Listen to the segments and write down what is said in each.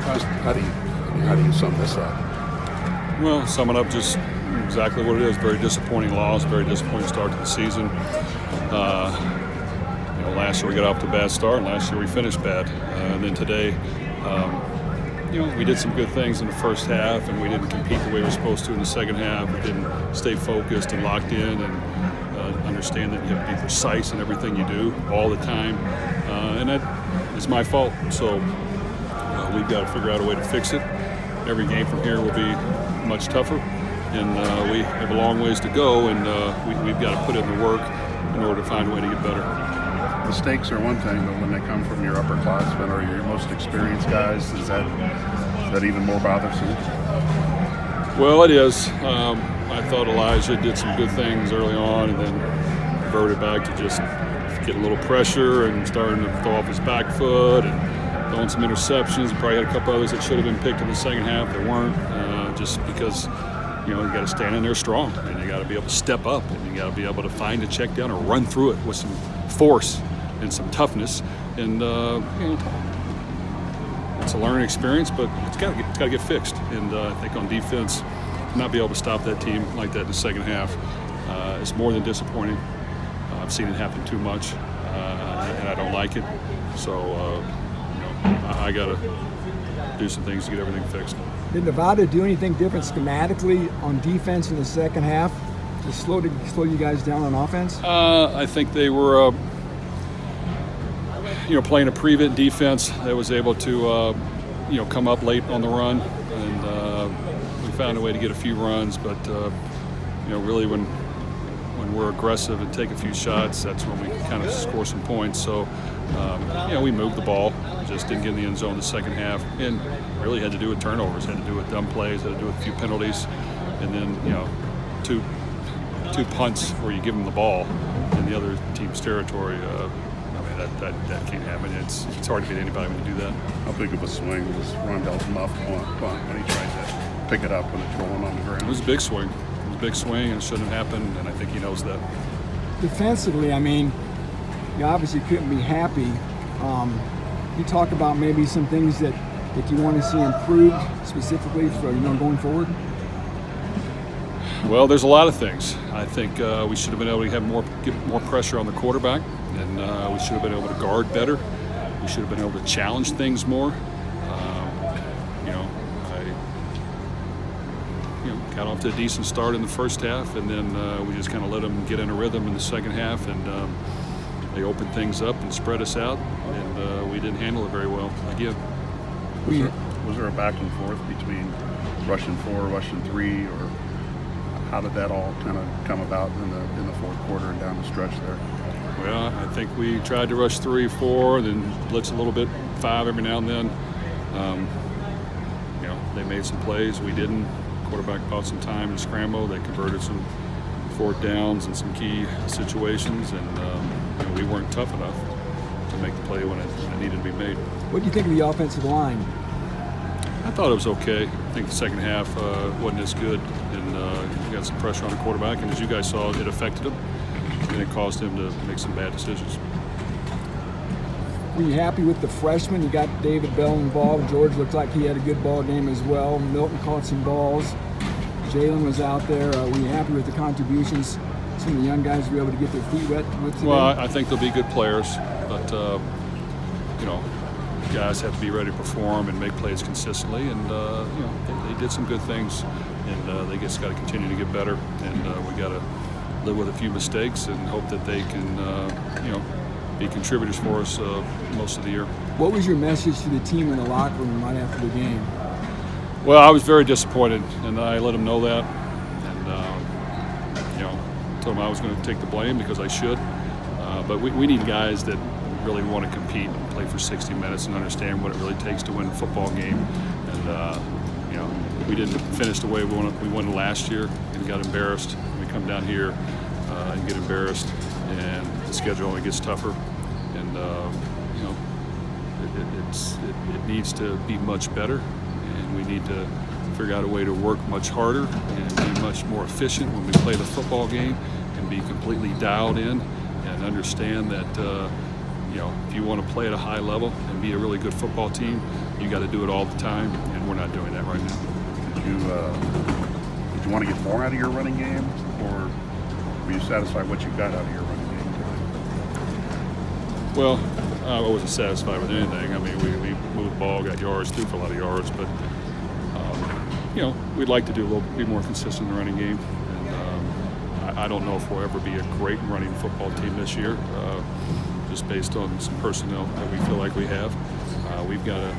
How do you sum this up? Well, sum it up just exactly what it is. Very disappointing loss, very disappointing start to the season. Last year we got off to a bad start, and last year we finished bad. And then today, we did some good things in the first half, and we didn't compete the way we were supposed to in the second half. We didn't stay focused and locked in and understand that you have to be precise in everything you do all the time. And that is my fault. So we've got to figure out a way to fix it. Every game from here will be much tougher, and we have a long ways to go, and we've got to put in the work in order to find a way to get better. Mistakes are one thing, but when they come from your upperclassmen or your most experienced guys, is that even more bothersome? Well, it is. I thought Elijah did some good things early on, and then reverted back to just get a little pressure and starting to throw off his back foot and throwing some interceptions. Probably had a couple others that should have been picked in the second half that weren't, just because you got to stand in there strong, and you got to be able to step up, and you got to be able to find a check down or run through it with some force and some toughness. And it's a learning experience, but it's got to get fixed. And I think on defense, not be able to stop that team like that in the second half is more than disappointing. I've seen it happen too much, and I don't like it. So I got to do some things to get everything fixed. Did Nevada do anything different schematically on defense in the second half to slow you guys down on offense? I think they were, playing a prevent defense that was able to, come up late on the run, and we found a way to get a few runs. But really when we're aggressive and take a few shots, that's when we kind of score some points. So we moved the ball, just didn't get in the end zone in the second half, and really had to do with turnovers, had to do with dumb plays, had to do with a few penalties, and then two punts where you give them the ball in the other team's territory. That can't happen. It's hard to beat anybody when you do that. How big of a swing was Rondell's muff punt when he tried to pick it up when it's rolling on the ground? It was a big swing. It was a big swing, and it shouldn't have happened, and I think he knows that. Defensively, you obviously couldn't be happy. You talk about maybe some things that you want to see improved specifically for going forward? Well, there's a lot of things. I think we should have been able to get more pressure on the quarterback, and we should have been able to guard better. We should have been able to challenge things more. I got off to a decent start in the first half, and then we just kind of let them get in a rhythm in the second half, and they opened things up and spread us out, and we didn't handle it very well again. Was there a back and forth between rushing 4, rushing 3, or how did that all kind of come about in the fourth quarter and down the stretch there? Well, I think we tried to rush 3, 4, then blitz a little bit, 5 every now and then. They made some plays, we didn't. Quarterback bought some time to scramble. They converted some fourth downs in some key situations, and we weren't tough enough to make the play when it needed to be made. What do you think of the offensive line? I thought it was okay. I think the second half wasn't as good, and we got some pressure on the quarterback, and as you guys saw, it affected him, and it caused him to make some bad decisions. Were you happy with the freshmen? You got David Bell involved. George looked like he had a good ball game as well. Milton caught some balls. Jalen was out there. Were you happy with the contributions some of the young guys were able to get their feet wet with today? Well, I think they'll be good players, but guys have to be ready to perform and make plays consistently, and they did some good things, and they just got to continue to get better, and we got to live with a few mistakes and hope that they can be contributors for us most of the year. What was your message to the team in the locker room right after the game? Well, I was very disappointed, and I let them know that, and told them I was going to take the blame because I should, but we need guys that really want to compete and play for 60 minutes and understand what it really takes to win a football game. And we didn't finish the way we won last year and got embarrassed. We come down here and get embarrassed, and the schedule only gets tougher. And it needs to be much better, and we need to figure out a way to work much harder and be much more efficient when we play the football game, and be completely dialed in and understand that if you want to play at a high level and be a really good football team, you got to do it all the time, and we're not doing that right now. Did you want to get more out of your running game, or were you satisfied with what you got out of your running game today? Well, I wasn't satisfied with anything. I mean, we moved the ball, got yards, threw for a lot of yards, but we'd like to do be more consistent in the running game. And I don't know if we'll ever be a great running football team this year, just based on some personnel that we feel like we have. We've got to,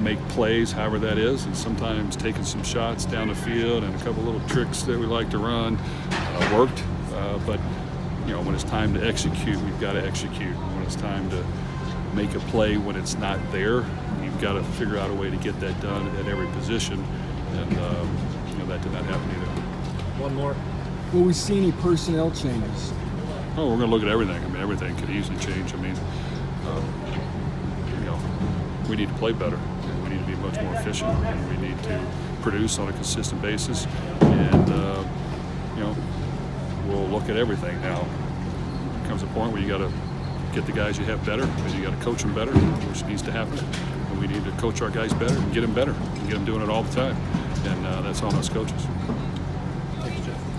make plays, however that is, and sometimes taking some shots down the field and a couple little tricks that we like to run worked. But when it's time to execute, we've got to execute. When it's time to make a play when it's not there, you've got to figure out a way to get that done at every position, and that did not happen either. One more. Will we see any personnel changes? Oh, we're going to look at everything. I mean, everything could easily change. I mean, we need to play better. We need to be much more efficient, and we need to produce on a consistent basis. And we'll look at everything. Now, there comes a point where you got to get the guys you have better, and you got to coach them better, which needs to happen. And we need to coach our guys better and get them better, and get them doing it all the time. And that's on us coaches.